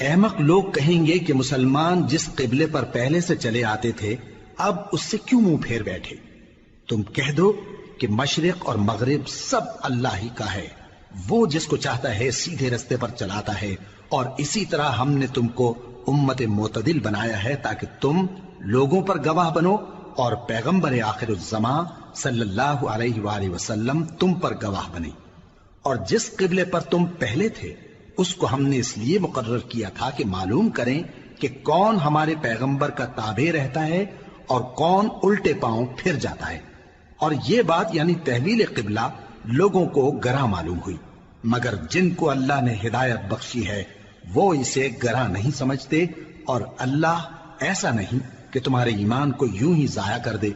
احمق لوگ کہیں گے کہ مسلمان جس قبلے پر پہلے سے چلے آتے تھے اب اس سے کیوں منہ پھیر بیٹھے؟ تم کہہ دو کہ مشرق اور مغرب سب اللہ ہی کا ہے، وہ جس کو چاہتا ہے سیدھے رستے پر چلاتا ہے، اور اسی طرح ہم نے تم کو امت معتدل بنایا ہے تاکہ تم لوگوں پر گواہ بنو اور پیغمبر آخر الزمان صلی اللہ علیہ وآلہ وسلم تم پر گواہ بنے۔ اور جس قبلے پر تم پہلے تھے اس کو ہم نے اس لیے مقرر کیا تھا کہ معلوم کریں کہ کون ہمارے پیغمبر کا تابع رہتا ہے اور کون الٹے پاؤں پھر جاتا ہے۔ اور یہ بات یعنی تحویل قبلہ لوگوں کو گراں معلوم ہوئی، مگر جن کو اللہ نے ہدایت بخشی ہے وہ اسے گراں نہیں سمجھتے، اور اللہ ایسا نہیں کہ تمہارے ایمان کو یوں ہی ضائع کر دے۔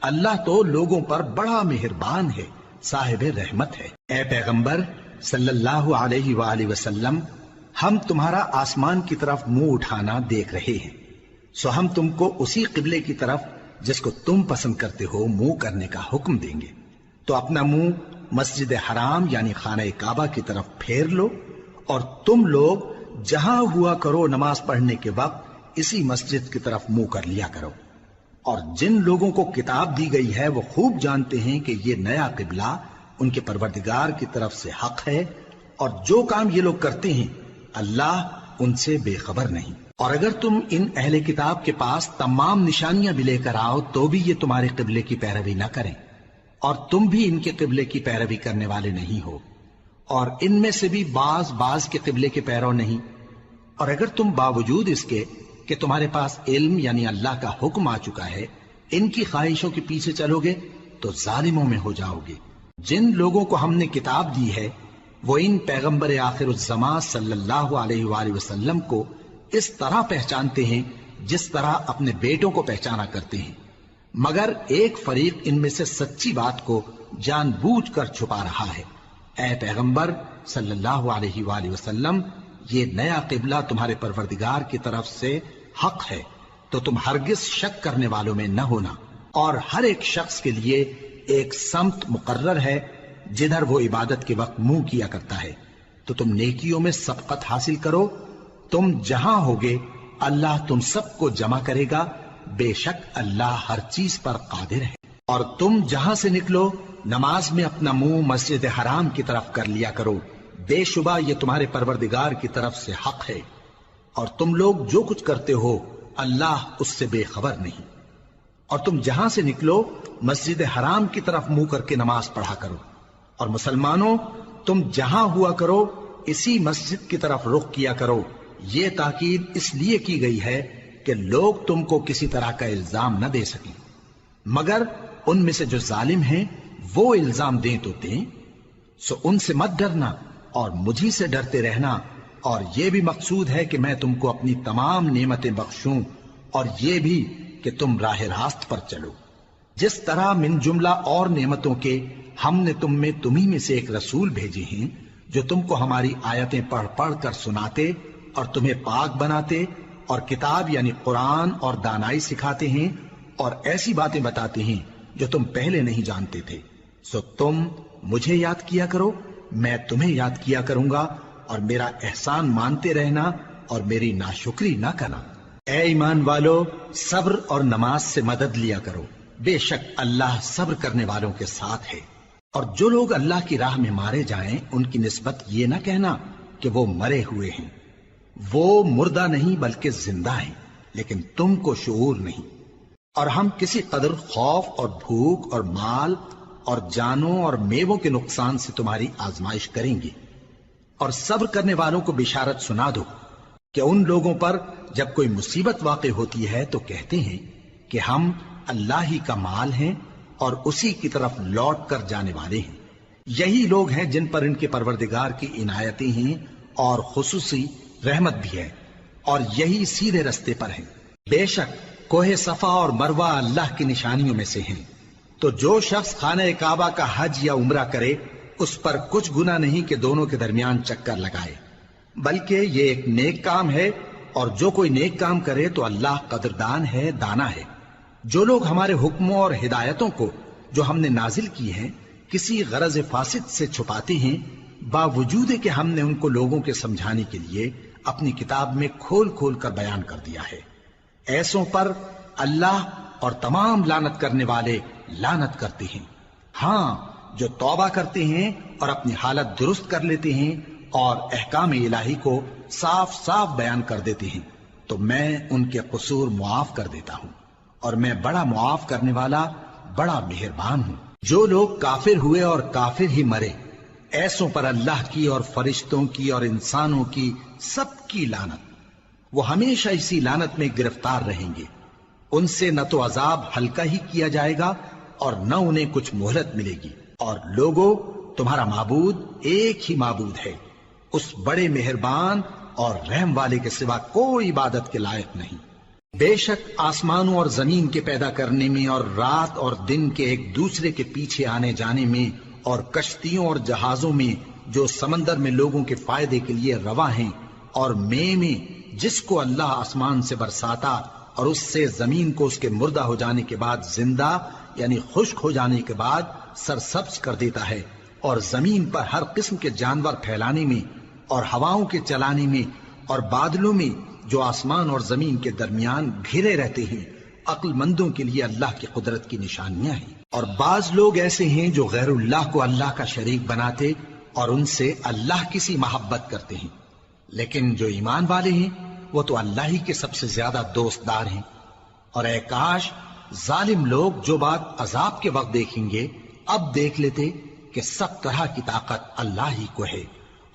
اللہ تو لوگوں پر بڑا مہربان ہے، صاحب رحمت ہے۔ اے پیغمبر صلی اللہ علیہ وآلہ وسلم، ہم تمہارا آسمان کی طرف منہ اٹھانا دیکھ رہے ہیں، سو ہم تم کو اسی قبلے کی طرف جس کو تم پسند کرتے ہو منہ کرنے کا حکم دیں گے۔ تو اپنا منہ مسجد حرام یعنی خانہ کعبہ کی طرف پھیر لو، اور تم لوگ جہاں ہوا کرو نماز پڑھنے کے وقت اسی مسجد کی طرف منہ کر لیا کرو۔ اور جن لوگوں کو کتاب دی گئی ہے وہ خوب جانتے ہیں کہ یہ نیا قبلہ ان کے پروردگار کی طرف سے حق ہے، اور جو کام یہ لوگ کرتے ہیں اللہ ان سے بے خبر نہیں۔ اور اگر تم ان اہل کتاب کے پاس تمام نشانیاں بھی لے کر آؤ تو بھی یہ تمہارے قبلے کی پیروی نہ کریں، اور تم بھی ان کے قبلے کی پیروی کرنے والے نہیں ہو، اور ان میں سے بھی بعض کے قبلے کے پیرو نہیں۔ اور اگر تم باوجود اس کے کہ تمہارے پاس علم یعنی اللہ کا حکم آ چکا ہے ان کی خواہشوں کے پیچھے چلو گے تو ظالموں میں ہو جاؤ گے۔ جن لوگوں کو ہم نے کتاب دی ہے وہ ان پیغمبر آخر الزمان صلی اللہ علیہ وآلہ وسلم کو اس طرح پہچانتے ہیں جس طرح اپنے بیٹوں کو پہچانا کرتے ہیں، مگر ایک فریق ان میں سے سچی بات کو جان بوجھ کر چھپا رہا ہے۔ اے پیغمبر صلی اللہ علیہ وآلہ وسلم، یہ نیا قبلہ تمہارے پروردگار کی طرف سے حق ہے، تو تم ہرگز شک کرنے والوں میں نہ ہونا، اور ہر ایک شخص کے لیے ایک سمت مقرر ہے جدھر وہ عبادت کے وقت منہ کیا کرتا ہے، تو تم نیکیوں میں سبقت حاصل کرو۔ تم جہاں ہوگے اللہ تم سب کو جمع کرے گا، بے شک اللہ ہر چیز پر قادر ہے۔ اور تم جہاں سے نکلو نماز میں اپنا منہ مسجد حرام کی طرف کر لیا کرو، بے شبہ یہ تمہارے پروردگار کی طرف سے حق ہے، اور تم لوگ جو کچھ کرتے ہو اللہ اس سے بے خبر نہیں۔ اور تم جہاں سے نکلو مسجد حرام کی طرف منہ کر کے نماز پڑھا کرو، اور مسلمانوں تم جہاں ہوا کرو اسی مسجد کی طرف رخ کیا کرو۔ یہ تاکید اس لیے کی گئی ہے کہ لوگ تم کو کسی طرح کا الزام نہ دے سکیں، مگر ان میں سے جو ظالم ہیں وہ الزام دیں تو دیں، سو ان سے مت ڈرنا اور مجھی سے ڈرتے رہنا، اور یہ بھی مقصود ہے کہ میں تم کو اپنی تمام نعمتیں بخشوں، اور یہ بھی کہ تم راہ راست پر چلو۔ جس طرح من جملہ اور نعمتوں کے ہم نے تمہیں میں سے ایک رسول بھیجے ہیں جو تم کو ہماری آیتیں پڑھ پڑھ کر سناتے اور تمہیں پاک بناتے، اور کتاب یعنی قرآن اور دانائی سکھاتے ہیں، اور ایسی باتیں بتاتے ہیں جو تم پہلے نہیں جانتے تھے، سو تم مجھے یاد کیا کرو، میں تمہیں یاد کیا کروں گا، اور میرا احسان مانتے رہنا اور میری ناشکری نہ کرنا۔ اے ایمان والو، صبر اور نماز سے مدد لیا کرو، بے شک اللہ صبر کرنے والوں کے ساتھ ہے۔ اور جو لوگ اللہ کی راہ میں مارے جائیں ان کی نسبت یہ نہ کہنا کہ وہ مرے ہوئے ہیں، وہ مردہ نہیں بلکہ زندہ ہیں، لیکن تم کو شعور نہیں۔ اور ہم کسی قدر خوف اور بھوک اور مال اور جانوں اور میووں کے نقصان سے تمہاری آزمائش کریں گے، اور صبر کرنے والوں کو بشارت سنا دو کہ ان لوگوں پر جب کوئی مصیبت واقع ہوتی ہے تو کہتے ہیں کہ ہم اللہ ہی کا مال ہیں اور اسی کی طرف لوٹ کر جانے والے ہیں۔ یہی لوگ ہیں جن پر ان کے پروردگار کی عنایتیں ہیں اور خصوصی رحمت بھی ہے، اور یہی سیدھے رستے پر ہیں۔ بے شک کوہ صفا اور مروہ اللہ کی نشانیوں میں سے ہیں، تو جو شخص خانہ کعبہ کا حج یا عمرہ کرے اس پر کچھ گناہ نہیں کہ دونوں کے درمیان چکر لگائے، بلکہ یہ ایک نیک کام ہے، اور جو کوئی نیک کام کرے تو اللہ قدردان ہے، دانا ہے۔ جو لوگ ہمارے حکموں اور ہدایتوں کو جو ہم نے نازل کی ہیں کسی غرض فاسد سے چھپاتے ہیں، باوجود کہ ہم نے ان کو لوگوں کے سمجھانے کے لیے اپنی کتاب میں کھول کھول کر بیان کر دیا ہے۔ ایسوں پر اللہ اور تمام لعنت کرنے والے لعنت کرتے ہیں۔ ہاں، جو توبہ کرتے ہیں اور اپنی حالت درست کر لیتے ہیں اور احکام الہی کو صاف صاف بیان کر دیتے ہیں تو میں ان کے قصور معاف کر دیتا ہوں، اور میں بڑا معاف کرنے والا، بڑا مہربان ہوں۔ جو لوگ کافر ہوئے اور کافر ہی مرے، ایسوں پر اللہ کی اور فرشتوں کی اور انسانوں کی سب کی لعنت، وہ ہمیشہ اسی لعنت میں گرفتار رہیں گے۔ ان سے نہ تو عذاب ہلکا ہی کیا جائے گا اور نہ انہیں کچھ مہلت ملے گی۔ اور لوگوں، تمہارا معبود ایک ہی معبود ہے، اس بڑے مہربان اور رحم والے کے سوا کوئی عبادت کے لائق نہیں۔ بے شک آسمانوں اور زمین کے پیدا کرنے میں اور رات اور دن کے ایک دوسرے کے پیچھے آنے جانے میں اور کشتیوں اور جہازوں میں جو سمندر میں لوگوں کے فائدے کے لیے رواں ہیں، اور میں جس کو اللہ آسمان سے برساتا اور اس سے زمین کو اس کے مردہ ہو جانے کے بعد زندہ یعنی خشک ہو جانے کے بعد سرسبز کر دیتا ہے، اور زمین پر ہر قسم کے جانور پھیلانے میں اور ہواؤں کے چلانے میں اور بادلوں میں جو آسمان اور زمین کے درمیان گھرے رہتے ہیں، عقل مندوں کے لیے اللہ کی قدرت کی نشانیاں ہیں۔ اور بعض لوگ ایسے ہیں جو غیر اللہ کو اللہ کا شریک بناتے اور ان سے اللہ کی سی محبت کرتے ہیں، لیکن جو ایمان والے ہیں وہ تو اللہ ہی کے سب سے زیادہ دوست دار ہیں۔ اور اے کاش ظالم لوگ جو بات عذاب کے وقت دیکھیں گے اب دیکھ لیتے کہ سب طرح کی طاقت اللہ ہی کو ہے،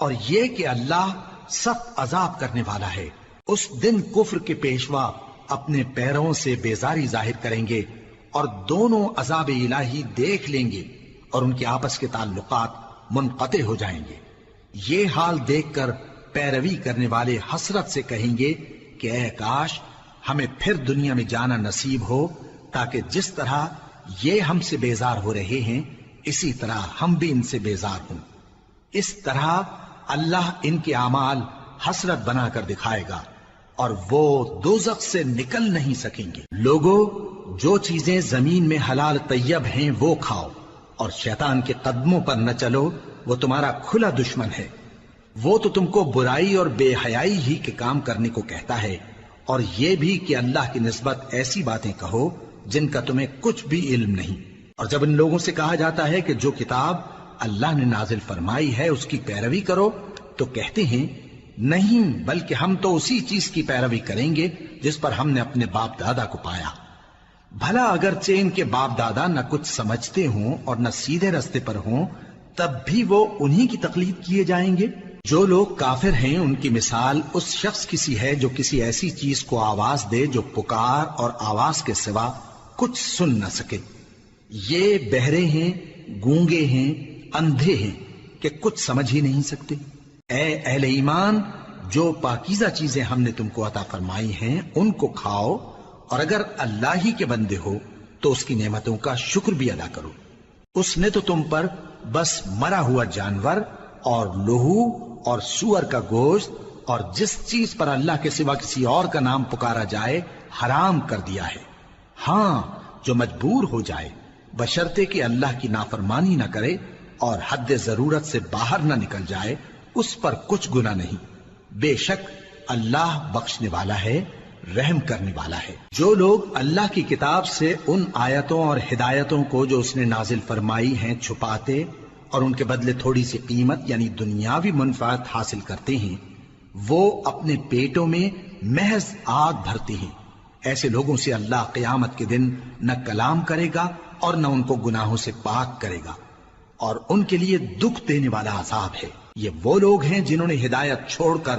اور یہ کہ اللہ سخت عذاب کرنے والا ہے۔ اس دن کفر کے پیشوا اپنے پیروں سے بیزاری ظاہر کریں گے اور دونوں عذاب الہی دیکھ لیں گے اور ان کے آپس کے تعلقات منقطع ہو جائیں گے۔ یہ حال دیکھ کر پیروی کرنے والے حسرت سے کہیں گے کہ اے کاش ہمیں پھر دنیا میں جانا نصیب ہو، تاکہ جس طرح یہ ہم سے بیزار ہو رہے ہیں اسی طرح ہم بھی ان سے بیزار ہوں۔ اس طرح اللہ ان کے اعمال حسرت بنا کر دکھائے گا اور وہ دوزخ سے نکل نہیں سکیں گے۔ لوگوں، جو چیزیں زمین میں حلال طیب ہیں وہ کھاؤ، اور شیطان کے قدموں پر نہ چلو، وہ تمہارا کھلا دشمن ہے۔ وہ تو تم کو برائی اور بے حیائی ہی کے کام کرنے کو کہتا ہے، اور یہ بھی کہ اللہ کی نسبت ایسی باتیں کہو جن کا تمہیں کچھ بھی علم نہیں۔ اور جب ان لوگوں سے کہا جاتا ہے کہ جو کتاب اللہ نے نازل فرمائی ہے اس کی پیروی کرو، تو کہتے ہیں نہیں، بلکہ ہم تو اسی چیز کی پیروی کریں گے جس پر ہم نے اپنے باپ دادا کو پایا۔ بھلا اگرچہ ان کے باپ دادا نہ کچھ سمجھتے ہوں اور نہ سیدھے رستے پر ہوں، تب بھی وہ انہی کی تقلید کیے جائیں گے۔ جو لوگ کافر ہیں ان کی مثال اس شخص کی سی ہے جو کسی ایسی چیز کو آواز دے جو پکار اور آواز کے سوا کچھ سن نہ سکے۔ یہ بہرے ہیں، گونگے ہیں، اندھے ہیں کہ کچھ سمجھ ہی نہیں سکتے۔ اے اہل ایمان، جو پاکیزہ چیزیں ہم نے تم کو عطا فرمائی ہیں ان کو کھاؤ، اور اگر اللہ ہی کے بندے ہو تو اس کی نعمتوں کا شکر بھی ادا کرو۔ اس نے تو تم پر بس مرا ہوا جانور اور لہو اور سور کا گوشت اور جس چیز پر اللہ کے سوا کسی اور کا نام پکارا جائے حرام کر دیا ہے۔ ہاں، جو مجبور ہو جائے بشرطے کہ اللہ کی نافرمانی نہ کرے اور حد ضرورت سے باہر نہ نکل جائے، اس پر کچھ گناہ نہیں۔ بے شک اللہ بخشنے والا ہے، رحم کرنے والا ہے۔ جو لوگ اللہ کی کتاب سے ان آیتوں اور ہدایتوں کو جو اس نے نازل فرمائی ہیں چھپاتے اور ان کے بدلے تھوڑی سی قیمت یعنی دنیاوی منفعت حاصل کرتے ہیں، وہ اپنے پیٹوں میں محض آگ بھرتے ہیں۔ ایسے لوگوں سے اللہ قیامت کے دن نہ کلام کرے گا اور نہ ان کو گناہوں سے پاک کرے گا، اور ان کے لیے دکھ دینے والا عذاب ہے۔ یہ وہ لوگ ہیں جنہوں نے ہدایت چھوڑ کر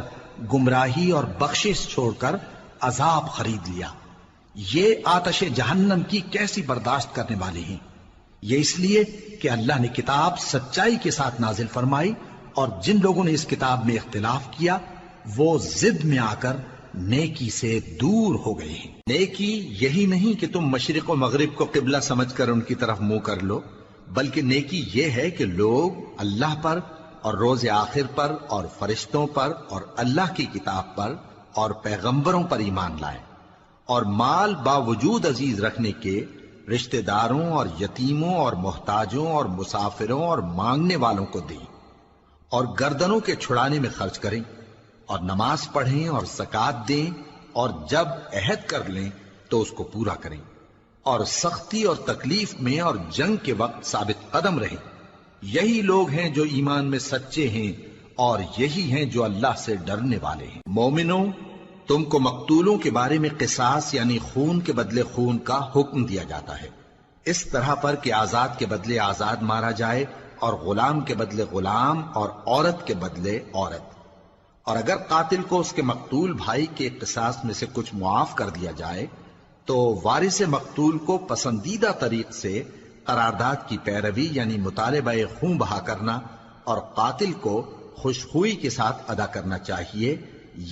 گمراہی اور بخشش چھوڑ کر عذاب خرید لیا۔ یہ آتش جہنم کی کیسی برداشت کرنے والے ہیں۔ یہ اس لیے کہ اللہ نے کتاب سچائی کے ساتھ نازل فرمائی، اور جن لوگوں نے اس کتاب میں اختلاف کیا وہ ضد میں آ کر نیکی سے دور ہو گئے ہیں۔ نیکی یہی نہیں کہ تم مشرق و مغرب کو قبلہ سمجھ کر ان کی طرف منہ کر لو، بلکہ نیکی یہ ہے کہ لوگ اللہ پر اور روز آخر پر اور فرشتوں پر اور اللہ کی کتاب پر اور پیغمبروں پر ایمان لائیں، اور مال باوجود عزیز رکھنے کے رشتہ داروں اور یتیموں اور محتاجوں اور مسافروں اور مانگنے والوں کو دیں، اور گردنوں کے چھڑانے میں خرچ کریں، اور نماز پڑھیں اور زکات دیں، اور جب عہد کر لیں تو اس کو پورا کریں، اور سختی اور تکلیف میں اور جنگ کے وقت ثابت قدم رہیں۔ یہی لوگ ہیں جو ایمان میں سچے ہیں، اور یہی ہیں جو اللہ سے ڈرنے والے ہیں۔ مومنوں، تم کو مقتولوں کے بارے میں قصاص یعنی خون کے بدلے خون کا حکم دیا جاتا ہے، اس طرح پر کہ آزاد کے بدلے آزاد مارا جائے، اور غلام کے بدلے غلام، اور عورت کے بدلے عورت۔ اور اگر قاتل کو اس کے مقتول بھائی کے قصاص میں سے کچھ معاف کر دیا جائے تو وارث مقتول کو پسندیدہ طریق سے قرارداد کی پیروی یعنی مطالبہ خون بہا کرنا اور قاتل کو خوشخوئی کے ساتھ ادا کرنا چاہیے۔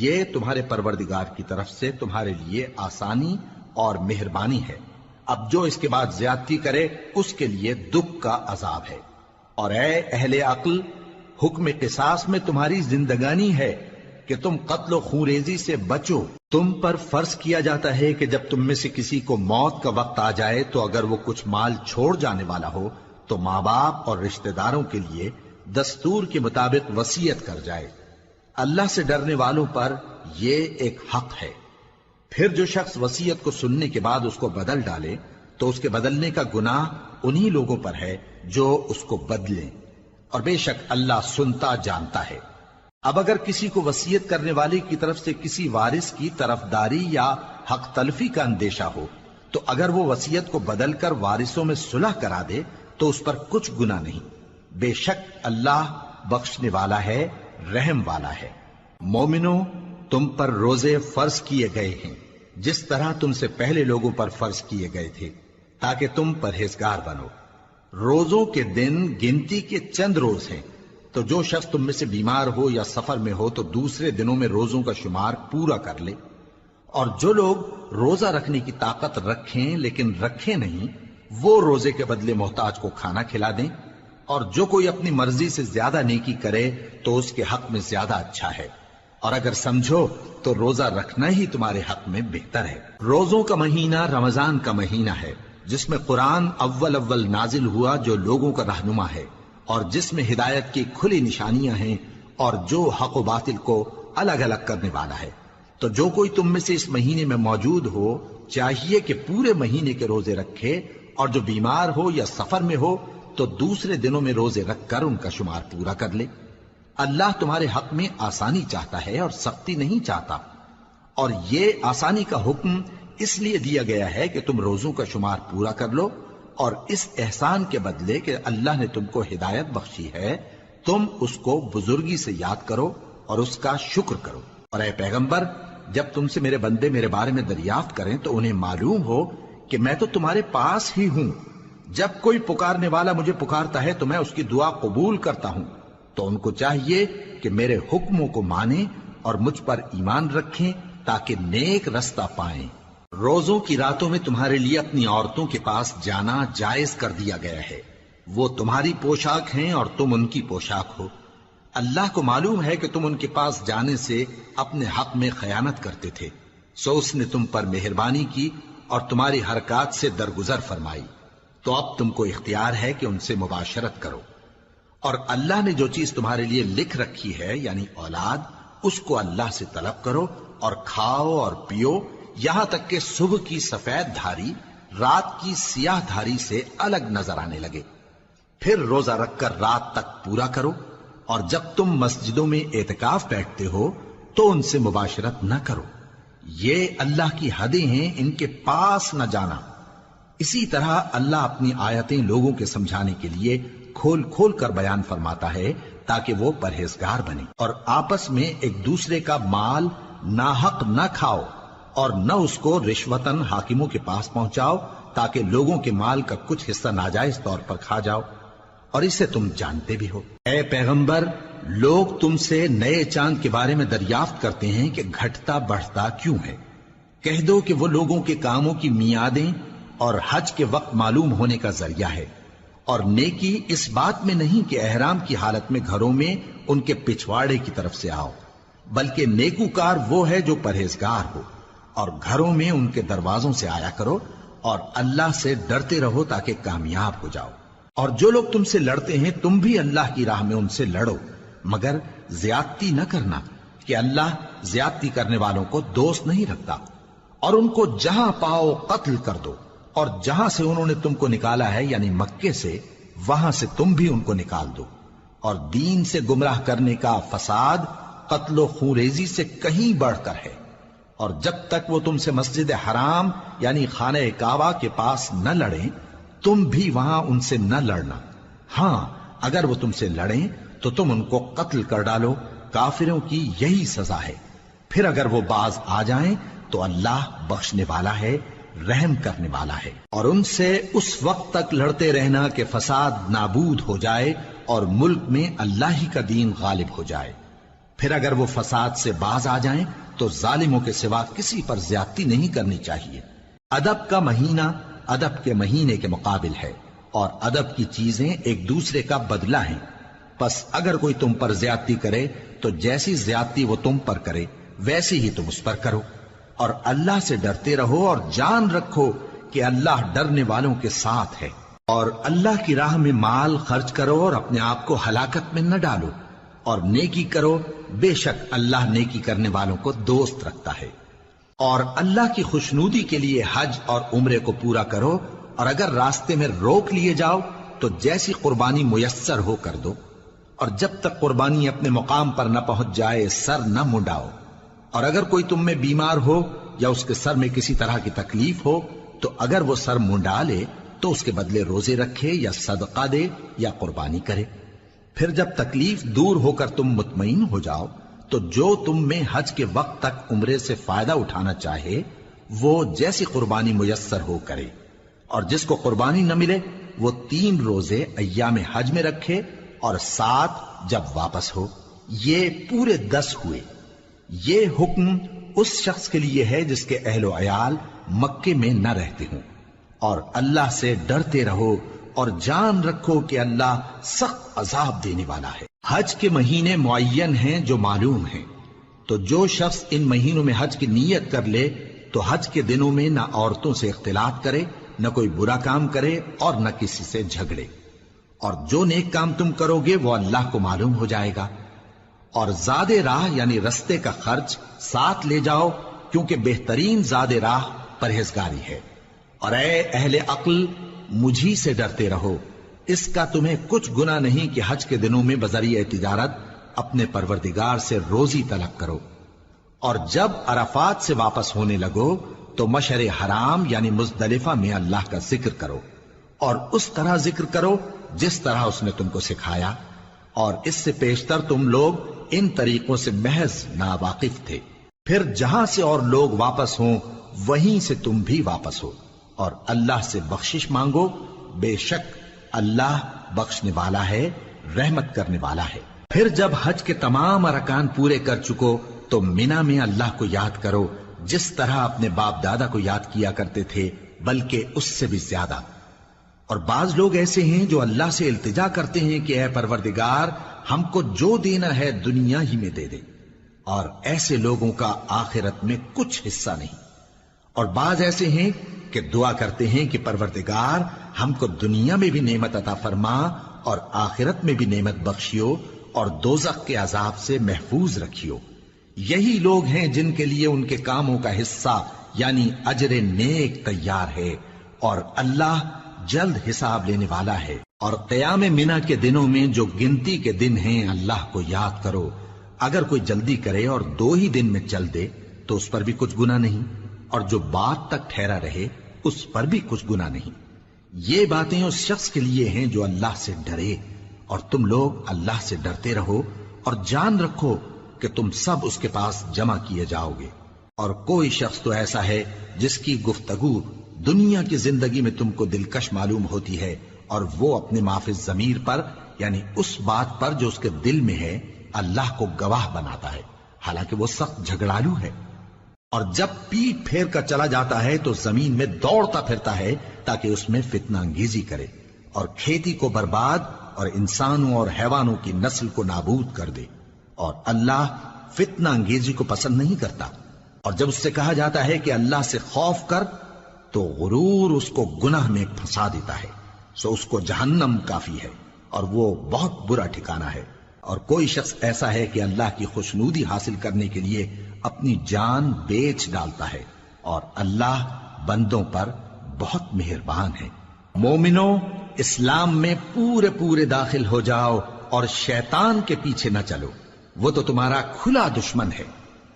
یہ تمہارے پروردگار کی طرف سے تمہارے لیے آسانی اور مہربانی ہے۔ اب جو اس کے بعد زیادتی کرے اس کے لیے دکھ کا عذاب ہے۔ اور اے اہل عقل، حکم قصاص میں تمہاری زندگانی ہے کہ تم قتل و خونریزی سے بچو۔ تم پر فرض کیا جاتا ہے کہ جب تم میں سے کسی کو موت کا وقت آ جائے تو اگر وہ کچھ مال چھوڑ جانے والا ہو تو ماں باپ اور رشتہ داروں کے لیے دستور کے مطابق وصیت کر جائے۔ اللہ سے ڈرنے والوں پر یہ ایک حق ہے۔ پھر جو شخص وصیت کو سننے کے بعد اس کو بدل ڈالے تو اس کے بدلنے کا گناہ انہی لوگوں پر ہے جو اس کو بدلیں، اور بے شک اللہ سنتا جانتا ہے۔ اب اگر کسی کو وصیت کرنے والے کی طرف سے کسی وارث کی طرفداری یا حق تلفی کا اندیشہ ہو تو اگر وہ وصیت کو بدل کر وارثوں میں صلح کرا دے تو اس پر کچھ گناہ نہیں، بے شک اللہ بخشنے والا ہے، رحم والا ہے۔ مومنوں، تم پر روزے فرض کیے گئے ہیں جس طرح تم سے پہلے لوگوں پر فرض کیے گئے تھے تاکہ تم پرہیزگار بنو۔ روزوں کے دن گنتی کے چند روز ہیں، تو جو شخص تم میں سے بیمار ہو یا سفر میں ہو تو دوسرے دنوں میں روزوں کا شمار پورا کر لے۔ اور جو لوگ روزہ رکھنے کی طاقت رکھیں لیکن رکھیں نہیں، وہ روزے کے بدلے محتاج کو کھانا کھلا دیں۔ اور جو کوئی اپنی مرضی سے زیادہ نیکی کرے تو اس کے حق میں زیادہ اچھا ہے، اور اگر سمجھو تو روزہ رکھنا ہی تمہارے حق میں بہتر ہے۔ روزوں کا مہینہ رمضان کا مہینہ ہے جس میں قرآن اول نازل ہوا، جو لوگوں کا رہنما ہے اور جس میں ہدایت کی کھلی نشانیاں ہیں، اور جو حق و باطل کو الگ الگ کرنے والا ہے۔ تو جو کوئی تم میں سے اس مہینے میں موجود ہو چاہیے کہ پورے مہینے کے روزے رکھے، اور جو بیمار ہو یا سفر میں ہو تو دوسرے دنوں میں روزے رکھ کر ان کا شمار پورا کر لے۔ اللہ تمہارے حق میں آسانی چاہتا ہے اور سختی نہیں چاہتا۔ اور یہ آسانی کا حکم اس لیے دیا گیا ہے کہ تم روزوں کا شمار پورا کر لو، اور اس احسان کے بدلے کہ اللہ نے تم کو ہدایت بخشی ہے تم اس کو بزرگی سے یاد کرو اور اس کا شکر کرو۔ اور اے پیغمبر، جب تم سے میرے بندے میرے بارے میں دریافت کریں تو انہیں معلوم ہو کہ میں تو تمہارے پاس ہی ہوں۔ جب کوئی پکارنے والا مجھے پکارتا ہے تو میں اس کی دعا قبول کرتا ہوں۔ تو ان کو چاہیے کہ میرے حکموں کو مانیں اور مجھ پر ایمان رکھیں تاکہ نیک رستہ پائیں۔ روزوں کی راتوں میں تمہارے لیے اپنی عورتوں کے پاس جانا جائز کر دیا گیا ہے، وہ تمہاری پوشاک ہیں اور تم ان کی پوشاک ہو۔ اللہ کو معلوم ہے کہ تم ان کے پاس جانے سے اپنے حق میں خیانت کرتے تھے، سو اس نے تم پر مہربانی کی اور تمہاری حرکات سے درگزر فرمائی، تو اب تم کو اختیار ہے کہ ان سے مباشرت کرو۔ اور اللہ نے جو چیز تمہارے لیے لکھ رکھی ہے یعنی اولاد، اس کو اللہ سے طلب کرو اور کھاؤ اور پیو یہاں تک کہ صبح کی سفید دھاری رات کی سیاہ دھاری سے الگ نظر آنے لگے، پھر روزہ رکھ کر رات تک پورا کرو۔ اور جب تم مسجدوں میں اعتکاف بیٹھتے ہو تو ان سے مباشرت نہ کرو، یہ اللہ کی حدیں ہیں، ان کے پاس نہ جانا۔ اسی طرح اللہ اپنی آیتیں لوگوں کے سمجھانے کے لیے کھول کھول کر بیان فرماتا ہے تاکہ وہ پرہیزگار بنے۔ اور آپس میں ایک دوسرے کا مال ناحق نہ کھاؤ، اور نہ اس کو رشوتاً حاکموں کے پاس پہنچاؤ تاکہ لوگوں کے مال کا کچھ حصہ ناجائز طور پر کھا جاؤ، اور اسے تم جانتے بھی ہو۔ اے پیغمبر، لوگ تم سے نئے چاند کے بارے میں دریافت کرتے ہیں کہ گھٹتا بڑھتا کیوں ہے۔ کہہ دو کہ وہ لوگوں کے کاموں کی میعادیں اور حج کے وقت معلوم ہونے کا ذریعہ ہے، اور نیکی اس بات میں نہیں کہ احرام کی حالت میں گھروں میں ان کے پچھواڑے کی طرف سے آؤ، بلکہ نیکوکار وہ ہے جو پرہیزگار ہو، اور گھروں میں ان کے دروازوں سے آیا کرو، اور اللہ سے ڈرتے رہو تاکہ کامیاب ہو جاؤ۔ اور جو لوگ تم سے لڑتے ہیں تم بھی اللہ کی راہ میں ان سے لڑو، مگر زیادتی نہ کرنا، کہ اللہ زیادتی کرنے والوں کو دوست نہیں رکھتا، اور ان کو جہاں پاؤ قتل کر دو، اور جہاں سے انہوں نے تم کو نکالا ہے یعنی مکے سے، وہاں سے تم بھی ان کو نکال دو۔ اور دین سے گمراہ کرنے کا فساد قتل و خونریزی سے کہیں بڑھ کر ہے، اور جب تک وہ تم سے مسجد حرام یعنی خانہ کعبہ کے پاس نہ لڑیں تم بھی وہاں ان سے نہ لڑنا۔ ہاں اگر وہ تم سے لڑیں تو تم ان کو قتل کر ڈالو، کافروں کی یہی سزا ہے۔ پھر اگر وہ باز آ جائیں تو اللہ بخشنے والا ہے، رحم کرنے والا ہے۔ اور ان سے اس وقت تک لڑتے رہنا کہ فساد نابود ہو جائے اور ملک میں اللہ ہی کا دین غالب ہو جائے۔ پھر اگر وہ فساد سے باز آ جائیں تو ظالموں کے سوا کسی پر زیادتی نہیں کرنی چاہیے۔ ادب کا مہینہ ادب کے مہینے کے مقابل ہے، اور ادب کی چیزیں ایک دوسرے کا بدلہ ہیں۔ پس اگر کوئی تم پر زیادتی کرے تو جیسی زیادتی وہ تم پر کرے ویسی ہی تم اس پر کرو، اور اللہ سے ڈرتے رہو اور جان رکھو کہ اللہ ڈرنے والوں کے ساتھ ہے۔ اور اللہ کی راہ میں مال خرچ کرو اور اپنے آپ کو ہلاکت میں نہ ڈالو، اور نیکی کرو، بے شک اللہ نیکی کرنے والوں کو دوست رکھتا ہے۔ اور اللہ کی خوشنودی کے لیے حج اور عمرے کو پورا کرو، اور اگر راستے میں روک لیے جاؤ تو جیسی قربانی میسر ہو کر دو، اور جب تک قربانی اپنے مقام پر نہ پہنچ جائے سر نہ منڈاؤ۔ اور اگر کوئی تم میں بیمار ہو یا اس کے سر میں کسی طرح کی تکلیف ہو تو اگر وہ سر منڈا لے تو اس کے بدلے روزے رکھے یا صدقہ دے یا قربانی کرے۔ پھر جب تکلیف دور ہو کر تم مطمئن ہو جاؤ تو جو تم میں حج کے وقت تک عمرے سے فائدہ اٹھانا چاہے وہ جیسی قربانی میسر ہو کرے، اور جس کو قربانی نہ ملے وہ 3 روزے ایام حج میں رکھے اور 7 جب واپس ہو، یہ پورے 10 ہوئے۔ یہ حکم اس شخص کے لیے ہے جس کے اہل و عیال مکے میں نہ رہتے ہوں۔ اور اللہ سے ڈرتے رہو اور جان رکھو کہ اللہ سخت عذاب دینے والا ہے۔ حج کے مہینے معین ہیں جو معلوم ہیں، تو جو شخص ان مہینوں میں حج کی نیت کر لے تو حج کے دنوں میں نہ عورتوں سے اختلاط کرے، نہ کوئی برا کام کرے اور نہ کسی سے جھگڑے۔ اور جو نیک کام تم کرو گے وہ اللہ کو معلوم ہو جائے گا۔ اور زاد راہ یعنی رستے کا خرچ ساتھ لے جاؤ، کیونکہ بہترین زاد راہ پرہیزگاری ہے۔ اور اے اہل عقل مجھی سے ڈرتے رہو، اس کا تمہیں کچھ گناہ نہیں کہ حج کے دنوں میں بذریعہ تجارت اپنے پروردگار سے روزی طلب کرو۔ اور جب عرفات سے واپس ہونے لگو تو مشعر حرام یعنی مزدلفہ میں اللہ کا ذکر کرو، اور اس طرح ذکر کرو جس طرح اس نے تم کو سکھایا، اور اس سے پیشتر تم لوگ ان طریقوں سے محض ناواقف تھے۔ پھر جہاں سے اور لوگ واپس ہوں وہیں سے تم بھی واپس ہو، اور اللہ سے بخشش مانگو، بے شک اللہ بخشنے والا ہے، رحمت کرنے والا ہے۔ پھر جب حج کے تمام ارکان پورے کر چکو تو مینا میں اللہ کو یاد کرو جس طرح اپنے باپ دادا کو یاد کیا کرتے تھے، بلکہ اس سے بھی زیادہ۔ اور بعض لوگ ایسے ہیں جو اللہ سے التجا کرتے ہیں کہ اے پروردگار ہم کو جو دینا ہے دنیا ہی میں دے دے، اور ایسے لوگوں کا آخرت میں کچھ حصہ نہیں۔ اور بعض ایسے ہیں کہ دعا کرتے ہیں کہ پروردگار ہم کو دنیا میں بھی نعمت عطا فرما اور آخرت میں بھی نعمت بخشیو اور دوزخ کے عذاب سے محفوظ رکھیو۔ یہی لوگ ہیں جن کے لیے ان کے کاموں کا حصہ یعنی اجر نیک تیار ہے، اور اللہ جلد حساب لینے والا ہے۔ اور قیام منا کے دنوں میں جو گنتی کے دن ہیں اللہ کو یاد کرو، اگر کوئی جلدی کرے اور 2 ہی دن میں چل دے تو اس پر بھی کچھ گناہ نہیں، اور جو بات تک ٹھہرا رہے اس پر بھی کچھ گناہ نہیں۔ یہ باتیں اس شخص کے لیے ہیں جو اللہ سے ڈرے، اور تم لوگ اللہ سے ڈرتے رہو اور جان رکھو کہ تم سب اس کے پاس جمع کیے جاؤ گے۔ اور کوئی شخص تو ایسا ہے جس کی گفتگو دنیا کی زندگی میں تم کو دلکش معلوم ہوتی ہے، اور وہ اپنے معافی ضمیر پر یعنی اس بات پر جو اس کے دل میں ہے اللہ کو گواہ بناتا ہے، حالانکہ وہ سخت جھگڑالو ہے۔ اور جب پیٹ پھیر کر چلا جاتا ہے تو زمین میں دوڑتا پھرتا ہے تاکہ اس میں فتنہ انگیزی کرے اور کھیتی کو برباد اور انسانوں اور حیوانوں کی نسل کو نابود کر دے، اور اللہ فتنہ انگیزی کو پسند نہیں کرتا۔ اور جب اس سے کہا جاتا ہے کہ اللہ سے خوف کر تو غرور اس کو گناہ میں پھنسا دیتا ہے، سو اس کو جہنم کافی ہے اور وہ بہت برا ٹھکانہ ہے۔ اور کوئی شخص ایسا ہے کہ اللہ کی خوشنودی حاصل کرنے کے لیے اپنی جان بیچ ڈالتا ہے، اور اللہ بندوں پر بہت مہربان ہے۔ مومنو، اسلام میں پورے پورے داخل ہو جاؤ اور شیطان کے پیچھے نہ چلو، وہ تو تمہارا کھلا دشمن ہے۔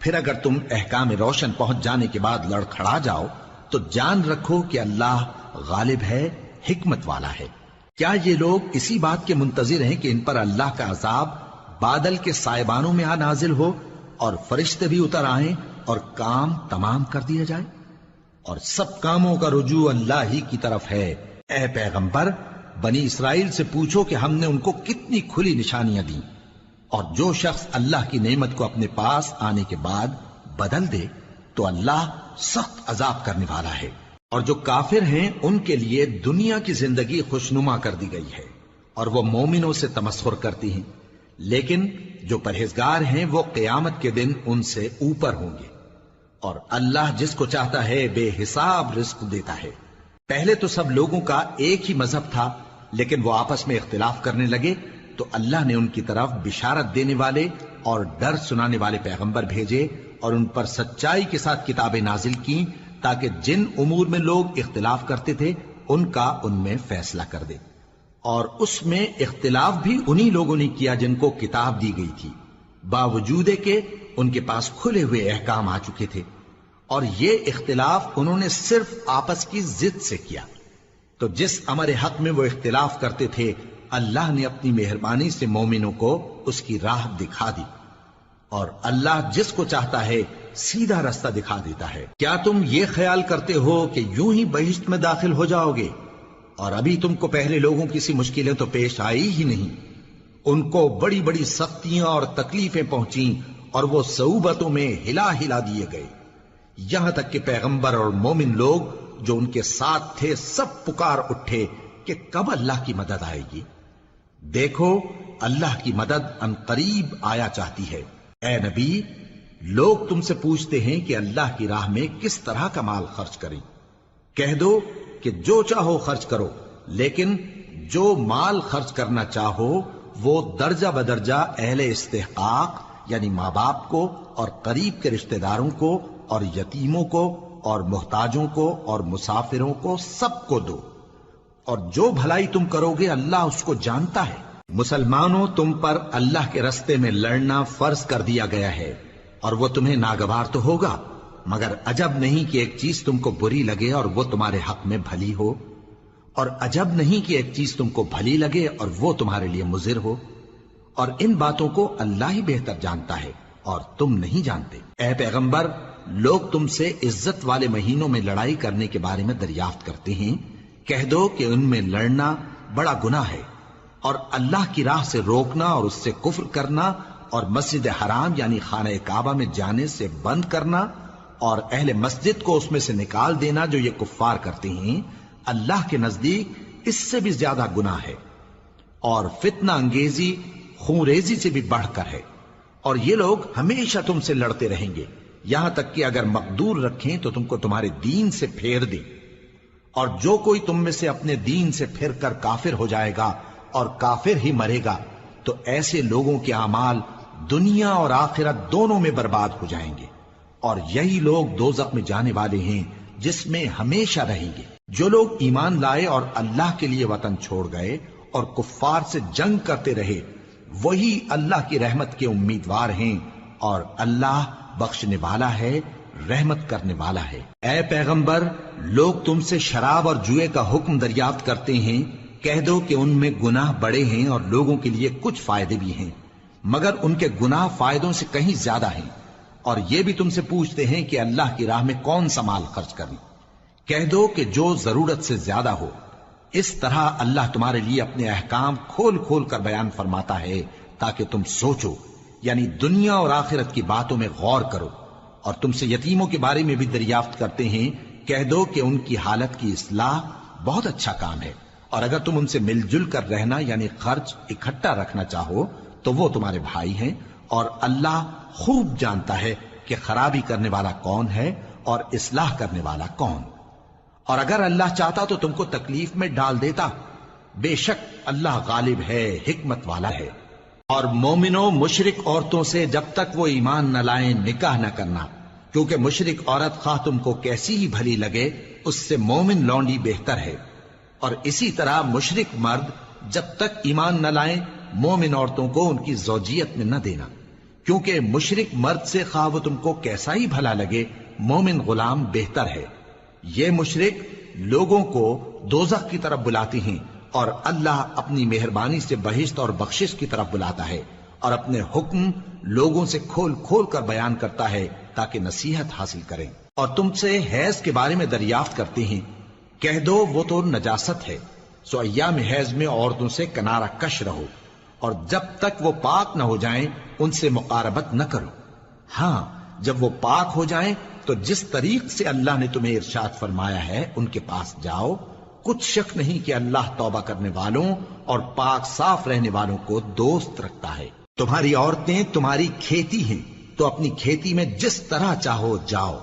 پھر اگر تم احکام روشن پہنچ جانے کے بعد لڑکھڑا جاؤ تو جان رکھو کہ اللہ غالب ہے، حکمت والا ہے۔ کیا یہ لوگ اسی بات کے منتظر ہیں کہ ان پر اللہ کا عذاب بادل کے سائبانوں میں نازل ہو اور فرشتے بھی اتر آئیں اور کام تمام کر دیا جائے؟ اور سب کاموں کا رجوع اللہ ہی کی طرف ہے۔ اے پیغمبر، بنی اسرائیل سے پوچھو کہ ہم نے ان کو کتنی کھلی نشانیاں دیں، اور جو شخص اللہ کی نعمت کو اپنے پاس آنے کے بعد بدل دے تو اللہ سخت عذاب کرنے والا ہے۔ اور جو کافر ہیں ان کے لیے دنیا کی زندگی خوشنما کر دی گئی ہے، اور وہ مومنوں سے تمسخر کرتی ہیں، لیکن جو پرہیزگار ہیں وہ قیامت کے دن ان سے اوپر ہوں گے۔ اور اللہ جس کو چاہتا ہے بے حساب رزق دیتا ہے۔ پہلے تو سب لوگوں کا ایک ہی مذہب تھا، لیکن وہ آپس میں اختلاف کرنے لگے تو اللہ نے ان کی طرف بشارت دینے والے اور ڈر سنانے والے پیغمبر بھیجے، اور ان پر سچائی کے ساتھ کتابیں نازل کی، تاکہ جن امور میں لوگ اختلاف کرتے تھے ان کا ان میں فیصلہ کر دے۔ اور اس میں اختلاف بھی انہی لوگوں نے کیا جن کو کتاب دی گئی تھی، باوجود کہ ان کے پاس کھلے ہوئے احکام آ چکے تھے، اور یہ اختلاف انہوں نے صرف آپس کی ضد سے کیا۔ تو جس امر حق میں وہ اختلاف کرتے تھے اللہ نے اپنی مہربانی سے مومنوں کو اس کی راہ دکھا دی، اور اللہ جس کو چاہتا ہے سیدھا رستہ دکھا دیتا ہے۔ کیا تم یہ خیال کرتے ہو کہ یوں ہی بہشت میں داخل ہو جاؤ گے، اور ابھی تم کو پہلے لوگوں کی سی مشکلیں تو پیش آئی ہی نہیں؟ ان کو بڑی بڑی سختیاں اور تکلیفیں پہنچیں، اور وہ صعوبتوں میں ہلا ہلا دیے گئے، یہاں تک کہ پیغمبر اور مومن لوگ جو ان کے ساتھ تھے سب پکار اٹھے کہ کب اللہ کی مدد آئے گی۔ دیکھو اللہ کی مدد ان قریب آیا چاہتی ہے۔ اے نبی، لوگ تم سے پوچھتے ہیں کہ اللہ کی راہ میں کس طرح کا مال خرچ کریں۔ کہہ دو کہ جو چاہو خرچ کرو، لیکن جو مال خرچ کرنا چاہو وہ درجہ بدرجہ اہل استحقاق یعنی ماں باپ کو اور قریب کے رشتہ داروں کو اور یتیموں کو اور محتاجوں کو اور مسافروں کو سب کو دو، اور جو بھلائی تم کرو گے اللہ اس کو جانتا ہے۔ مسلمانوں، تم پر اللہ کے رستے میں لڑنا فرض کر دیا گیا ہے، اور وہ تمہیں ناگوار تو ہوگا، مگر عجب نہیں کہ ایک چیز تم کو بری لگے اور وہ تمہارے حق میں بھلی ہو، اور عجب نہیں کہ ایک چیز تم کو بھلی لگے اور وہ تمہارے لیے مضر ہو، اور ان باتوں کو اللہ ہی بہتر جانتا ہے اور تم نہیں جانتے۔ اے پیغمبر، لوگ تم سے عزت والے مہینوں میں لڑائی کرنے کے بارے میں دریافت کرتے ہیں، کہہ دو کہ ان میں لڑنا بڑا گناہ ہے، اور اللہ کی راہ سے روکنا اور اس سے کفر کرنا اور مسجد حرام یعنی خانہ کعبہ میں جانے سے بند کرنا اور اہل مسجد کو اس میں سے نکال دینا جو یہ کفار کرتے ہیں، اللہ کے نزدیک اس سے بھی زیادہ گناہ ہے، اور فتنہ انگیزی خونریزی سے بھی بڑھ کر ہے۔ اور یہ لوگ ہمیشہ تم سے لڑتے رہیں گے، یہاں تک کہ اگر مقدور رکھیں تو تم کو تمہارے دین سے پھیر دیں، اور جو کوئی تم میں سے اپنے دین سے پھر کر کافر ہو جائے گا اور کافر ہی مرے گا تو ایسے لوگوں کے اعمال دنیا اور آخرت دونوں میں برباد ہو جائیں گے، اور یہی لوگ دوزخ میں جانے والے ہیں جس میں ہمیشہ رہیں گے۔ جو لوگ ایمان لائے اور اللہ کے لیے وطن چھوڑ گئے اور کفار سے جنگ کرتے رہے وہی اللہ کی رحمت کے امیدوار ہیں، اور اللہ بخشنے والا ہے، رحمت کرنے والا ہے۔ اے پیغمبر، لوگ تم سے شراب اور جوئے کا حکم دریافت کرتے ہیں، کہہ دو کہ ان میں گناہ بڑے ہیں اور لوگوں کے لیے کچھ فائدے بھی ہیں، مگر ان کے گناہ فائدوں سے کہیں زیادہ ہیں۔ اور یہ بھی تم سے پوچھتے ہیں کہ اللہ کی راہ میں کون سا مال خرچ کریں، کہہ دو کہ جو ضرورت سے زیادہ ہو۔ اس طرح اللہ تمہارے لیے اپنے احکام کھول کھول کر بیان فرماتا ہے تاکہ تم سوچو، یعنی دنیا اور آخرت کی باتوں میں غور کرو۔ اور تم سے یتیموں کے بارے میں بھی دریافت کرتے ہیں، کہہ دو کہ ان کی حالت کی اصلاح بہت اچھا کام ہے، اور اگر تم ان سے مل جل کر رہنا یعنی خرچ اکٹھا رکھنا چاہو تو وہ تمہارے بھائی ہیں، اور اللہ خوب جانتا ہے کہ خرابی کرنے والا کون ہے اور اصلاح کرنے والا کون۔ اور اگر اللہ چاہتا تو تم کو تکلیف میں ڈال دیتا، بے شک اللہ غالب ہے، حکمت والا ہے۔ اور مومنوں مشرک عورتوں سے جب تک وہ ایمان نہ لائیں نکاح نہ کرنا، کیونکہ مشرک عورت خواہ تم کو کیسی ہی بھلی لگے اس سے مومن لونڈی بہتر ہے۔ اور اسی طرح مشرک مرد جب تک ایمان نہ لائیں مومن عورتوں کو ان کی زوجیت میں نہ دینا، کیونکہ مشرک مرد سے خواہ وہ تم کو کیسا ہی بھلا لگے مومن غلام بہتر ہے۔ یہ مشرک لوگوں کو دوزخ کی طرف بلاتی ہیں، اور اللہ اپنی مہربانی سے بہشت اور بخشش کی طرف بلاتا ہے، اور اپنے حکم لوگوں سے کھول کھول کر بیان کرتا ہے تاکہ نصیحت حاصل کریں۔ اور تم سے حیض کے بارے میں دریافت کرتے ہیں، کہہ دو وہ تو نجاست ہے، سو ایام حیض میں عورتوں سے کنارہ کش رہو، اور جب تک وہ پاک نہ ہو جائیں ان سے مقاربت نہ کرو۔ ہاں جب وہ پاک ہو جائیں تو جس طریق سے اللہ نے تمہیں ارشاد فرمایا ہے ان کے پاس جاؤ، کچھ شک نہیں کہ اللہ توبہ کرنے والوں اور پاک صاف رہنے والوں کو دوست رکھتا ہے۔ تمہاری عورتیں تمہاری کھیتی ہیں، تو اپنی کھیتی میں جس طرح چاہو جاؤ،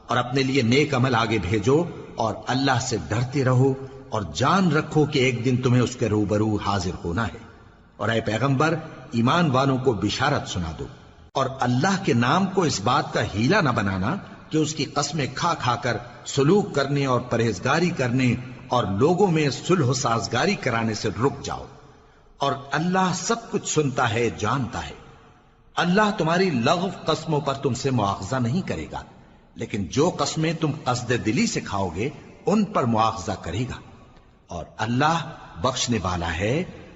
اور اپنے لیے نیک عمل آگے بھیجو، اور اللہ سے ڈرتے رہو، اور جان رکھو کہ ایک دن تمہیں اس کے روبرو حاضر ہونا ہے۔ اور اے پیغمبر ایمان والوں کو بشارت سنا دو، اور اللہ کے نام کو اس بات کا ہیلا نہ بنانا کہ اس کی قسمیں کھا کھا کر سلوک کرنے اور پرہیزگاری کرنے اور لوگوں میں صلح و سازگاری کرانے سے رک جاؤ، اور اللہ سب کچھ سنتا ہے جانتا ہے۔ اللہ تمہاری لغو قسموں پر تم سے مواخذہ نہیں کرے گا، لیکن جو قسمیں تم قصد دلی سے کھاؤ گے ان پر مواخذہ کرے گا، اور اللہ بخشنے والا ہے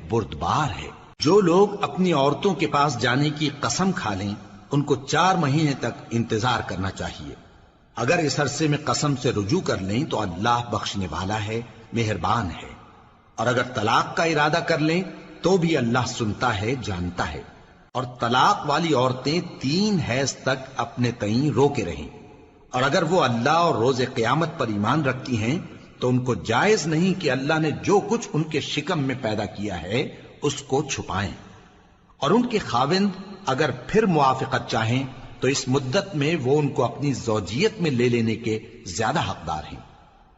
بردبار ہے۔ جو لوگ اپنی عورتوں کے پاس جانے کی قسم کھا لیں ان کو 4 مہینے تک انتظار کرنا چاہیے۔ اگر اس عرصے میں قسم سے رجوع کر لیں تو اللہ بخشنے والا ہے، مہربان ہے۔ اور اگر طلاق کا ارادہ کر لیں تو بھی اللہ سنتا ہے جانتا ہے۔ اور طلاق والی عورتیں 3 حیض تک اپنے تئیں روکے رہیں، اور اگر وہ اللہ اور روز قیامت پر ایمان رکھتی ہیں تو ان کو جائز نہیں کہ اللہ نے جو کچھ ان کے شکم میں پیدا کیا ہے اس کو چھپائیں۔ اور ان کے خاوند اگر پھر موافقت چاہیں تو اس مدت میں وہ ان کو اپنی زوجیت میں لے لینے کے زیادہ حقدار ہیں۔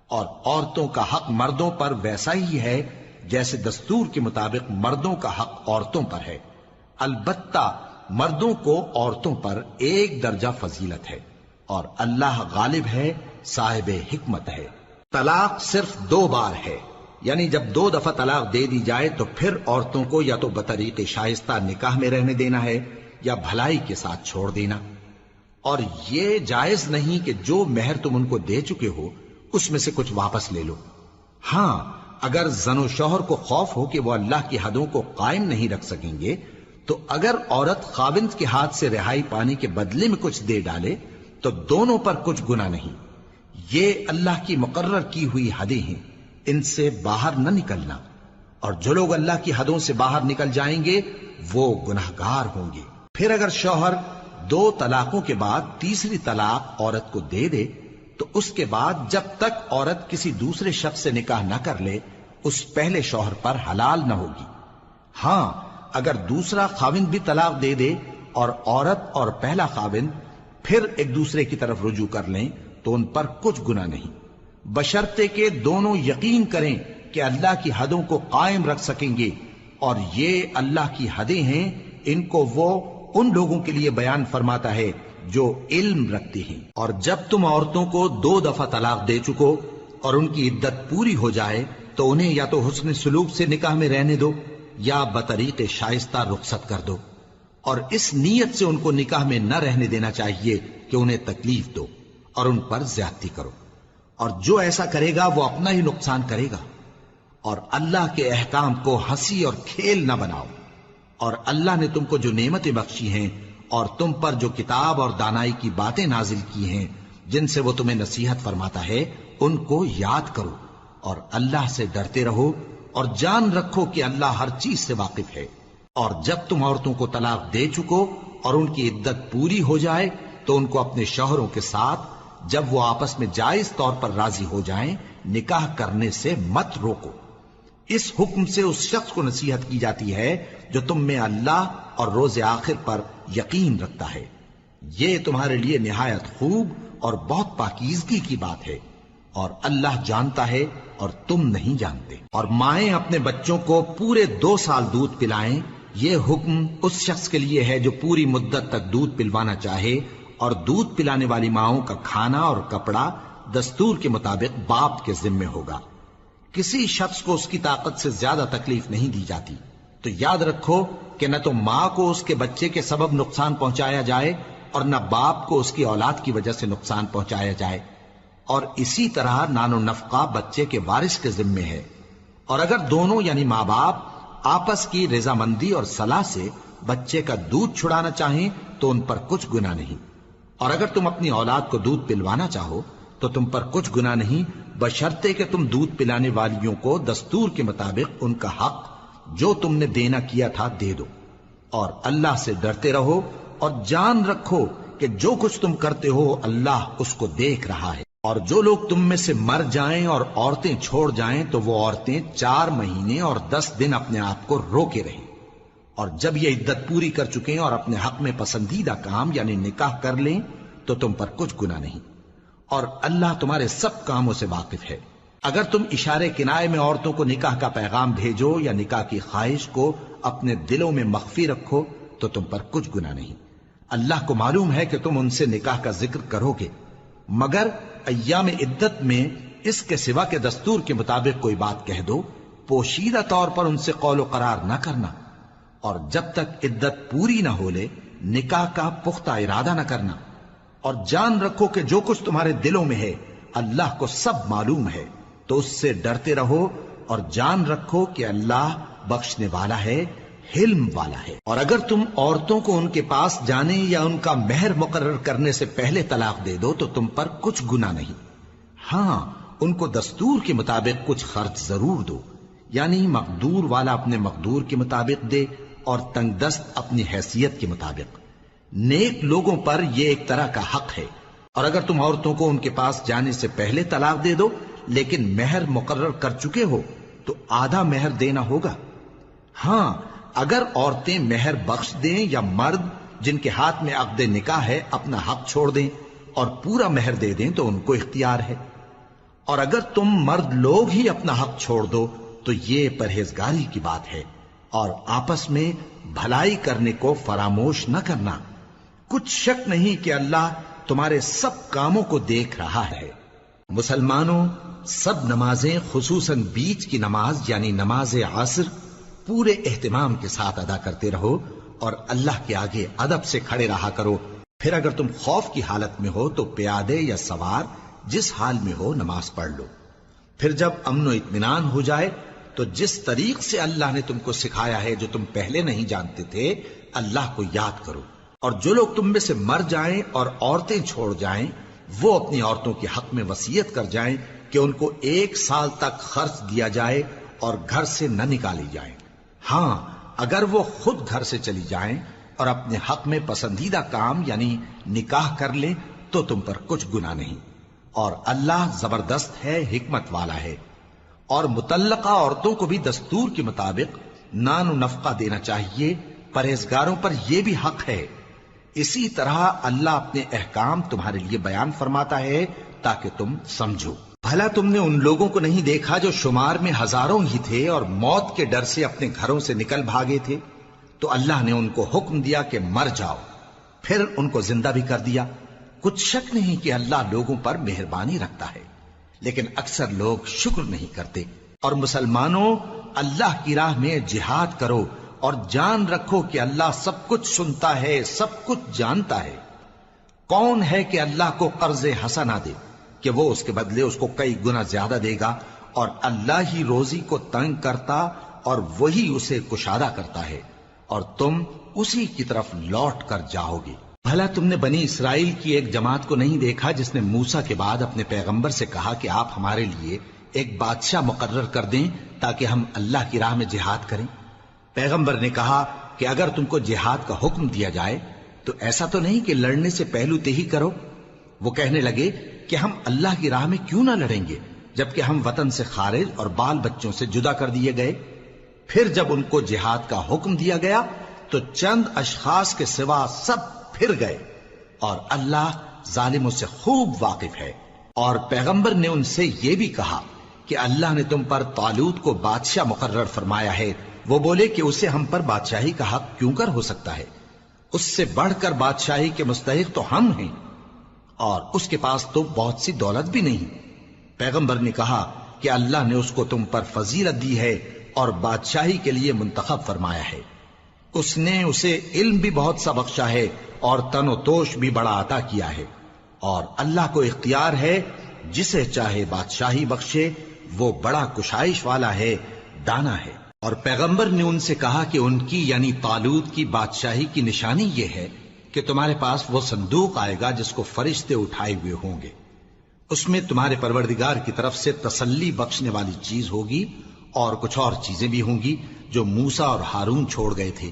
اور عورتوں کا حق مردوں پر ویسا ہی ہے جیسے دستور کے مطابق مردوں کا حق عورتوں پر ہے، البتہ مردوں کو عورتوں پر 1 درجہ فضیلت ہے، اور اللہ غالب ہے، صاحب حکمت ہے۔ طلاق صرف 2 بار ہے، یعنی جب 2 دفعہ طلاق دے دی جائے تو پھر عورتوں کو یا تو بطریق شائستہ نکاح میں رہنے دینا ہے یا بھلائی کے ساتھ چھوڑ دینا۔ اور یہ جائز نہیں کہ جو مہر تم ان کو دے چکے ہو اس میں سے کچھ واپس لے لو۔ ہاں اگر زن و شوہر کو خوف ہو کہ وہ اللہ کی حدوں کو قائم نہیں رکھ سکیں گے تو اگر عورت خاوند کے ہاتھ سے رہائی پانے کے بدلے میں کچھ دے ڈالے تو دونوں پر کچھ گناہ نہیں۔ یہ اللہ کی مقرر کی ہوئی حدیں ہیں، ان سے باہر نہ نکلنا، اور جو لوگ اللہ کی حدوں سے باہر نکل جائیں گے وہ گناہگار ہوں گے۔ پھر اگر شوہر 2 طلاقوں کے بعد تیسری طلاق عورت کو دے دے تو اس کے بعد جب تک عورت کسی دوسرے شخص سے نکاح نہ کر لے اس پہلے شوہر پر حلال نہ ہوگی۔ ہاں اگر دوسرا خاوند بھی طلاق دے دے اور عورت اور پہلا خاوند پھر ایک دوسرے کی طرف رجوع کر لیں تو ان پر کچھ گناہ نہیں، بشرطے کہ دونوں یقین کریں کہ اللہ کی حدوں کو قائم رکھ سکیں گے، اور یہ اللہ کی حدیں ہیں، ان کو وہ ان لوگوں کے لیے بیان فرماتا ہے جو علم رکھتے ہیں۔ اور جب تم عورتوں کو 2 دفعہ طلاق دے چکو اور ان کی عدت پوری ہو جائے تو انہیں یا تو حسن سلوک سے نکاح میں رہنے دو یا بطریق شائستہ رخصت کر دو، اور اس نیت سے ان کو نکاح میں نہ رہنے دینا چاہیے کہ انہیں تکلیف دو اور ان پر زیادتی کرو، اور جو ایسا کرے گا وہ اپنا ہی نقصان کرے گا۔ اور اللہ کے احکام کو ہنسی اور کھیل نہ بناؤ، اور اللہ نے تم کو جو نعمتیں بخشی ہیں اور تم پر جو کتاب اور دانائی کی باتیں نازل کی ہیں جن سے وہ تمہیں نصیحت فرماتا ہے ان کو یاد کرو، اور اللہ سے ڈرتے رہو، اور جان رکھو کہ اللہ ہر چیز سے واقف ہے۔ اور جب تم عورتوں کو طلاق دے چکو اور ان کی عدت پوری ہو جائے تو ان کو اپنے شوہروں کے ساتھ جب وہ آپس میں جائز طور پر راضی ہو جائیں نکاح کرنے سے مت روکو۔ اس حکم سے اس شخص کو نصیحت کی جاتی ہے جو تم میں اللہ اور روز آخر پر یقین رکھتا ہے۔ یہ تمہارے لیے نہایت خوب اور بہت پاکیزگی کی بات ہے، اور اللہ جانتا ہے اور تم نہیں جانتے۔ اور مائیں اپنے بچوں کو پورے 2 سال دودھ پلائیں یہ حکم اس شخص کے لیے ہے جو پوری مدت تک دودھ پلوانا چاہے، اور دودھ پلانے والی ماؤں کا کھانا اور کپڑا دستور کے مطابق باپ کے ذمے ہوگا۔ کسی شخص کو اس کی طاقت سے زیادہ تکلیف نہیں دی جاتی، تو یاد رکھو کہ نہ تو ماں کو اس کے بچے کے سبب نقصان پہنچایا جائے اور نہ باپ کو اس کی اولاد کی وجہ سے نقصان پہنچایا جائے، اور اسی طرح نان و نفقہ بچے کے وارث کے ذمے ہے۔ اور اگر دونوں یعنی ماں باپ آپس کی رضامندی اور صلاح سے بچے کا دودھ چھڑانا چاہیں تو ان پر کچھ گناہ نہیں، اور اگر تم اپنی اولاد کو دودھ پلوانا چاہو تو تم پر کچھ گناہ نہیں، بشرطے کہ تم دودھ پلانے والیوں کو دستور کے مطابق ان کا حق جو تم نے دینا کیا تھا دے دو، اور اللہ سے ڈرتے رہو اور جان رکھو کہ جو کچھ تم کرتے ہو اللہ اس کو دیکھ رہا ہے۔ اور جو لوگ تم میں سے مر جائیں اور عورتیں چھوڑ جائیں تو وہ عورتیں 4 مہینے اور 10 دن اپنے آپ کو روکے رہیں، اور جب یہ عدت پوری کر چکیں اور اپنے حق میں پسندیدہ کام یعنی نکاح کر لیں تو تم پر کچھ گناہ نہیں، اور اللہ تمہارے سب کاموں سے واقف ہے۔ اگر تم اشارے کنائے میں عورتوں کو نکاح کا پیغام بھیجو یا نکاح کی خواہش کو اپنے دلوں میں مخفی رکھو تو تم پر کچھ گناہ نہیں۔ اللہ کو معلوم ہے کہ تم ان سے نکاح کا ذکر کرو گے، مگر ایام عدت میں اس کے سوا کے دستور کے مطابق کوئی بات کہہ دو، پوشیدہ طور پر ان سے قول و قرار نہ کرنا، اور جب تک عدت پوری نہ ہو لے نکاح کا پختہ ارادہ نہ کرنا، اور جان رکھو کہ جو کچھ تمہارے دلوں میں ہے اللہ کو سب معلوم ہے، تو اس سے ڈرتے رہو اور جان رکھو کہ اللہ بخشنے والا ہے، حلم والا ہے۔ اور اگر تم عورتوں کو ان کے پاس جانے یا ان کا مہر مقرر کرنے سے پہلے طلاق دے دو تو تم پر کچھ گناہ نہیں، ہاں ان کو دستور کے مطابق کچھ خرچ ضرور دو، یعنی مقدور والا اپنے مقدور کے مطابق دے اور تنگ دست اپنی حیثیت کے مطابق۔ نیک لوگوں پر یہ ایک طرح کا حق ہے۔ اور اگر تم عورتوں کو ان کے پاس جانے سے پہلے طلاق دے دو لیکن مہر مقرر کر چکے ہو تو آدھا مہر دینا ہوگا۔ ہاں اگر عورتیں مہر بخش دیں یا مرد جن کے ہاتھ میں عقد نکاح ہے اپنا حق چھوڑ دیں اور پورا مہر دے دیں تو ان کو اختیار ہے، اور اگر تم مرد لوگ ہی اپنا حق چھوڑ دو تو یہ پرہیزگاری کی بات ہے، اور آپس میں بھلائی کرنے کو فراموش نہ کرنا۔ کچھ شک نہیں کہ اللہ تمہارے سب کاموں کو دیکھ رہا ہے۔ مسلمانوں، سب نمازیں خصوصاً بیچ کی نماز یعنی نماز عصر پورے اہتمام کے ساتھ ادا کرتے رہو اور اللہ کے آگے ادب سے کھڑے رہا کرو۔ پھر اگر تم خوف کی حالت میں ہو تو پیادے یا سوار جس حال میں ہو نماز پڑھ لو۔ پھر جب امن و اطمینان ہو جائے تو جس طریق سے اللہ نے تم کو سکھایا ہے جو تم پہلے نہیں جانتے تھے اللہ کو یاد کرو۔ اور جو لوگ تم میں سے مر جائیں اور عورتیں چھوڑ جائیں وہ اپنی عورتوں کے حق میں وصیت کر جائیں کہ ان کو 1 سال تک خرچ دیا جائے اور گھر سے نہ نکالی جائیں۔ ہاں اگر وہ خود گھر سے چلی جائیں اور اپنے حق میں پسندیدہ کام یعنی نکاح کر لیں تو تم پر کچھ گناہ نہیں، اور اللہ زبردست ہے، حکمت والا ہے۔ اور مطلقہ عورتوں کو بھی دستور کے مطابق نان و نفقہ دینا چاہیے، پرہیزگاروں پر یہ بھی حق ہے۔ اسی طرح اللہ اپنے احکام تمہارے لیے بیان فرماتا ہے تاکہ تم سمجھو۔ بھلا تم نے ان لوگوں کو نہیں دیکھا جو شمار میں ہزاروں ہی تھے اور موت کے ڈر سے اپنے گھروں سے نکل بھاگے تھے، تو اللہ نے ان کو حکم دیا کہ مر جاؤ، پھر ان کو زندہ بھی کر دیا۔ کچھ شک نہیں کہ اللہ لوگوں پر مہربانی رکھتا ہے، لیکن اکثر لوگ شکر نہیں کرتے۔ اور مسلمانوں، اللہ کی راہ میں جہاد کرو اور جان رکھو کہ اللہ سب کچھ سنتا ہے، سب کچھ جانتا ہے۔ کون ہے کہ اللہ کو قرض حسنہ دے کہ وہ اس کے بدلے اس کو کئی گنا زیادہ دے گا، اور اللہ ہی روزی کو تنگ کرتا اور وہی اسے کشادہ کرتا ہے، اور تم اسی کی طرف لوٹ کر جاؤ گے۔ بھلا تم نے بنی اسرائیل کی ایک جماعت کو نہیں دیکھا جس نے موسیٰ کے بعد اپنے پیغمبر سے کہا کہ آپ ہمارے لیے ایک بادشاہ مقرر کر دیں تاکہ ہم اللہ کی راہ میں جہاد کریں؟ پیغمبر نے کہا کہ اگر تم کو جہاد کا حکم دیا جائے تو ایسا تو نہیں کہ لڑنے سے پہلو تہی کرو۔ وہ کہنے لگے کہ ہم اللہ کی راہ میں کیوں نہ لڑیں گے جبکہ ہم وطن سے خارج اور بال بچوں سے جدا کر دیے گئے۔ پھر جب ان کو جہاد کا حکم دیا گیا تو چند اشخاص کے سوا سب پھر گئے، اور اللہ ظالموں سے خوب واقف ہے۔ اور پیغمبر نے ان سے یہ بھی کہا کہ اللہ نے تم پر طالوت کو بادشاہ مقرر فرمایا ہے وہ بولے کہ اسے ہم پر بادشاہی کا حق کیوں کر ہو سکتا ہے؟ اس سے بڑھ کر بادشاہی کے مستحق تو ہم ہیں، اور اس کے پاس تو بہت سی دولت بھی نہیں۔ پیغمبر نے کہا کہ اللہ نے اس کو تم پر فضیلت دی ہے اور بادشاہی کے لیے منتخب فرمایا ہے۔ اس نے اسے علم بھی بہت سا بخشا ہے اور تن و توش بھی بڑا عطا کیا ہے، اور اللہ کو اختیار ہے جسے چاہے بادشاہی بخشے، وہ بڑا کشائش والا ہے، دانا ہے۔ اور پیغمبر نے ان سے کہا کہ ان کی یعنی طالوت کی بادشاہی کی نشانی یہ ہے کہ تمہارے پاس وہ صندوق آئے گا جس کو فرشتے اٹھائے ہوئے ہوں گے، اس میں تمہارے پروردگار کی طرف سے تسلی بخشنے والی چیز ہوگی اور کچھ اور چیزیں بھی ہوں گی جو موسیٰ اور ہارون چھوڑ گئے تھے۔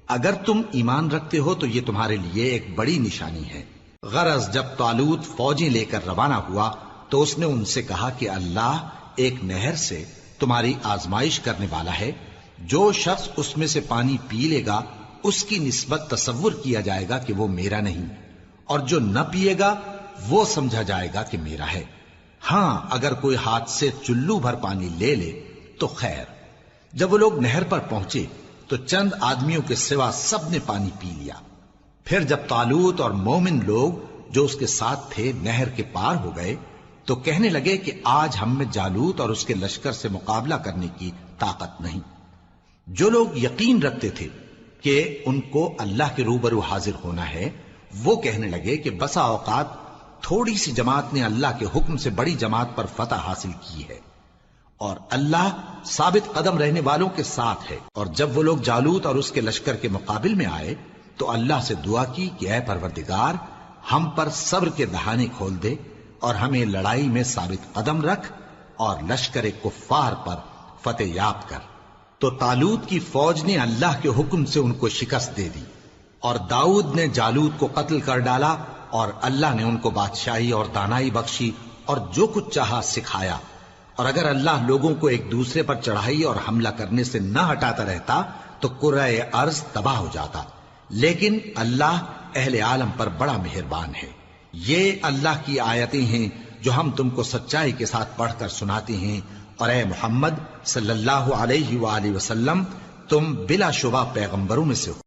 اگر تم ایمان رکھتے ہو تو یہ تمہارے لیے ایک بڑی نشانی ہے۔ غرض جب طالوت فوجیں لے کر روانہ ہوا تو اس نے ان سے کہا کہ اللہ ایک نہر سے تمہاری آزمائش کرنے والا ہے، جو شخص اس میں سے پانی پی لے گا اس کی نسبت تصور کیا جائے گا کہ وہ میرا نہیں، اور جو نہ پیے گا وہ سمجھا جائے گا کہ میرا ہے۔ ہاں اگر کوئی ہاتھ سے چلو بھر پانی لے لے تو خیر۔ جب وہ لوگ نہر پر پہنچے تو چند آدمیوں کے سوا سب نے پانی پی لیا۔ پھر جب طالوت اور مومن لوگ جو اس کے ساتھ تھے نہر کے پار ہو گئے تو کہنے لگے کہ آج ہم میں جالوت اور اس کے لشکر سے مقابلہ کرنے کی طاقت نہیں۔ جو لوگ یقین رکھتے تھے کہ ان کو اللہ کے روبرو حاضر ہونا ہے، وہ کہنے لگے کہ بسا اوقات تھوڑی سی جماعت نے اللہ کے حکم سے بڑی جماعت پر فتح حاصل کی ہے، اور اللہ ثابت قدم رہنے والوں کے ساتھ ہے۔ اور جب وہ لوگ جالوت اور اس کے لشکر کے مقابل میں آئے تو اللہ سے دعا کی کہ اے پروردگار، ہم پر صبر کے دہانے کھول دے اور ہمیں لڑائی میں ثابت قدم رکھ اور لشکر کفار پر فتح یاب کر۔ تو طالوت کی فوج نے اللہ کے حکم سے ان کو شکست دے دی، اور داؤد نے جالوت کو قتل کر ڈالا، اور اللہ نے ان کو بادشاہی اور دانائی بخشی اور جو کچھ چاہا سکھایا۔ اور اگر اللہ لوگوں کو ایک دوسرے پر چڑھائی اور حملہ کرنے سے نہ ہٹاتا رہتا تو کرۂ ارض تباہ ہو جاتا، لیکن اللہ اہل عالم پر بڑا مہربان ہے۔ یہ اللہ کی آیتیں ہیں جو ہم تم کو سچائی کے ساتھ پڑھ کر سناتے ہیں، اور اے محمد صلی اللہ علیہ وآلہ وسلم تم بلا شبہ پیغمبروں میں سے ہو۔